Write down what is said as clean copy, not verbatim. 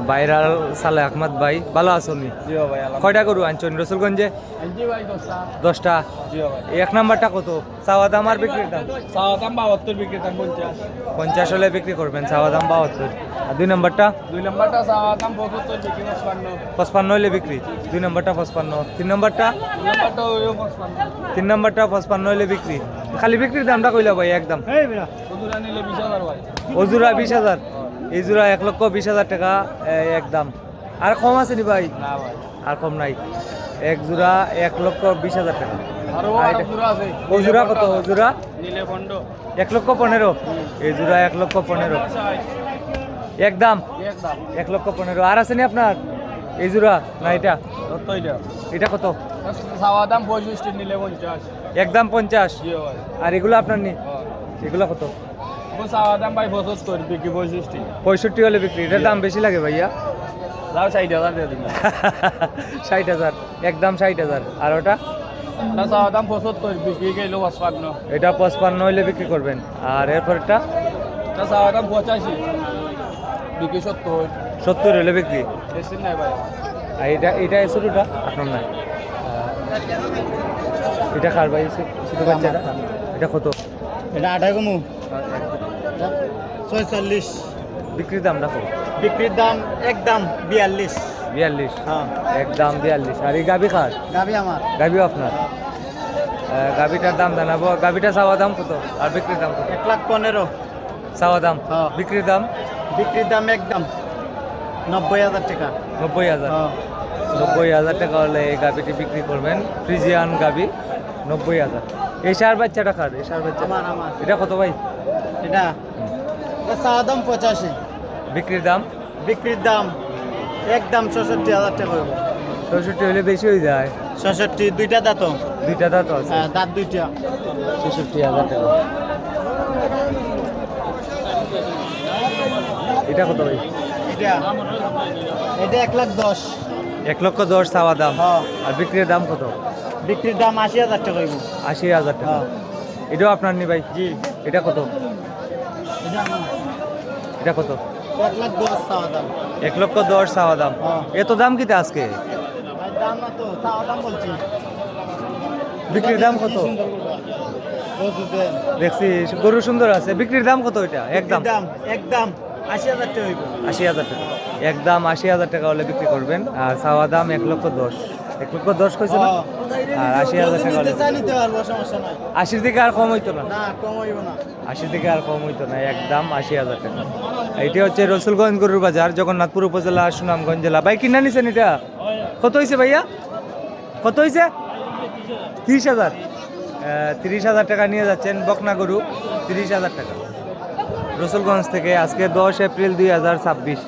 Viral সালে আহমদ ভাই ভালো আছেন? কয়টা গরু আনছেন রসুলগঞ্জে? 10টা। এক নাম্বারটা কত চাওয়া দাম আর বিক্রির দাম? চাওয়া দাম 72, বিক্রির দাম 50 হলে বিক্রি করবেন, চাওয়া দাম 72। আর 2 নাম্বারটা? 2 নম্বরটা চাওয়া দাম 75, বিক্রি 55 হলে বিক্রি। 2 নাম্বারটা 55। 3 নাম্বারটা? 3 নাম্বারটা 55 হলে বিক্রি। খালি বিক্রির দামটা কইলা ভাই একদম? ওজুরা নিলে 20,000 ভাই। ওজুরা 20,000। এই জোড়া 1,20,000 টাকা একদম। আর কম আছে নি ভাই? না ভাই, আর কম নাই। এক জোড়া 1,20,000 টাকা। আরো ওজুরা আছে। ওজুরা কত? ওজুরা নিলে ফন্ড 1,15,000। এই জোড়া 1,15,000 একদম। 1,15,000। আর আছে নি আপনার এই জোড়া? না এটা এটা কত? চাওয়া দাম 65, নিলে 50। একদম 50। ভাই। আর এগুলো আপনার নি? এগুলো কত? চাওয়া দাম ভাই 75, বিক্রি 65। 65 হলে বিক্রি। এটার দাম বেশি লাগে ভাইয়া। লাও 60,000 দিয়ে দিন। 60,000 একদম 60,000। আর ওটা? চাওয়া দাম 75, বিক্রি গেল 55। এটা 55 হলে বিক্রি করবেন। আর এরপরটা? চাওয়া দাম 85, বিক্রি 70। 70 হলে বিক্রি। বেশি নাই ভাই। আর এটা ছোটোটা আপনার নাই? এটা খার ভাই ছোটো বাচ্চাটা? এটা কত? এটা 8 কমু 46। বিক্রির দাম রাখো। বিক্রির দাম একদম 42। 42? হ্যাঁ, একদম 42। আর এই গাভি খার? গাবি আমার। গাভিও আপনার? গাভিটার দাম জানাবো। গাভিটা চাওয়া দাম কত আর বিক্রির দাম কত? 1,15,000 চাওয়া দাম। হ্যাঁ। বিক্রির দাম? বিক্রির দাম একদম 90,000 টাকা। 90,000। 90,000 টাকা হলে এই গাভিটি বিক্রি করবেন। ফ্রিজিয়ান গাভি 90,000। এই সার বাচ্চাটা খার? এই সার বাচ্চা আমার এটা কত ভাই? এটা চাওয়া দাম 85। বিক্রির দাম? বিক্রির দাম একদম 66,000 টাকা হইব। 65 হলে বেশি হয়ে যায়। 66, দুইটা দাঁত। দুইটা দাঁত আছে। হ্যাঁ, দাঁত দুইটা। 66,000 টাকা। এটা কত ভাই? এটা 1,10,000। 1,10,000 চাওয়া দাম। হ্যাঁ। আর বিক্রির দাম কত? বিক্রির দাম 80,000 টাকা হইব। 80,000 টাকা। হ্যাঁ। এটাও আপনার নি ভাই? জি। এটা কত? এটা আমার। এটা কত? 1,10,000 চাওয়া দাম। 1,10,000 চাওয়া দাম। হ্যাঁ। এত দাম কিতা আজকে? ভাই দাম না তো, চাওয়া দাম বলছি। বিক্রির দাম কত? দেখছি গরু সুন্দর আছে। বিক্রির দাম কত এটা? একদম একদম 80,000 টাকা হইব। 80,000 টাকা। একদম 80,000 টাকা হলে বিক্রি করবেন। আর চাওয়া দাম 1,10,000। 1,10,000 কইছে না? আর 80,000 টাকা হলে নিতে পারবো, সমস্যা নাই। 80 থেকে আর কম হইতো না? না, কম হইব না। 80 থেকে আর কম হইতো না। একদম 80,000 টাকা। এইটা হচ্ছে রসুলগঞ্জ গরুর বাজার, জগন্নাথপুর উপজেলা, সুনামগঞ্জ জেলা। ভাই কিনা নিছেন এটা? কত হয়েছে ভাইয়া? কত হয়েছে? 30,000। 30,000 টাকা নিয়ে যাচ্ছেন বকনা গরু। 30,000 টাকা রসুলগঞ্জ থেকে। আজকে 10 এপ্রিল 2026।